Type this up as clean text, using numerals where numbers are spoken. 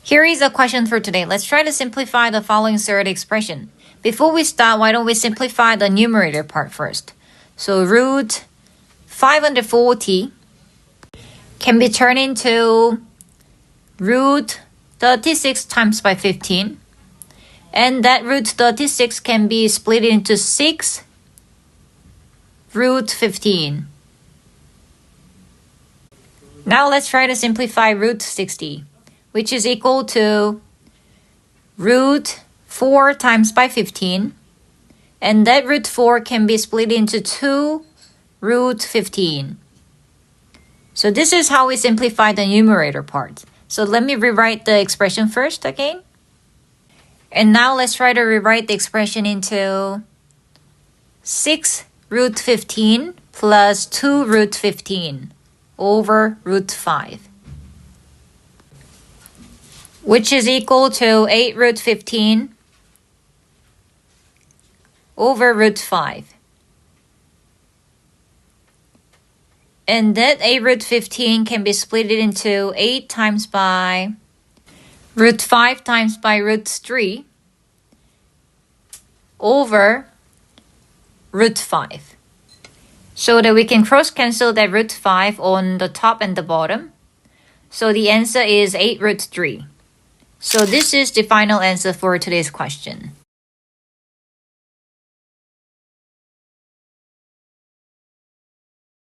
Here is a question for today. Let's try to simplify the following third expression. Before we start, why don't we simplify the numerator part first? So root 540 can be turned into root 36 times by 15. And that root 36 can be split into 6 root 15. Now let's try to simplify root 60, which is equal to root 4 times by 15. And that root 4 can be split into 2 root 15. So this is how we simplify the numerator part. So let me rewrite the expression first again. And now let's try to rewrite the expression into 6 root 15 plus 2 root 15 over root 5, which is equal to 8 root 15 over root 5. And that 8 root 15 can be split into 8 times by root 5 times by root 3 over root 5. So that we can cross cancel that root 5 on the top and the bottom. So the answer is 8 root 3. So this is the final answer for today's question.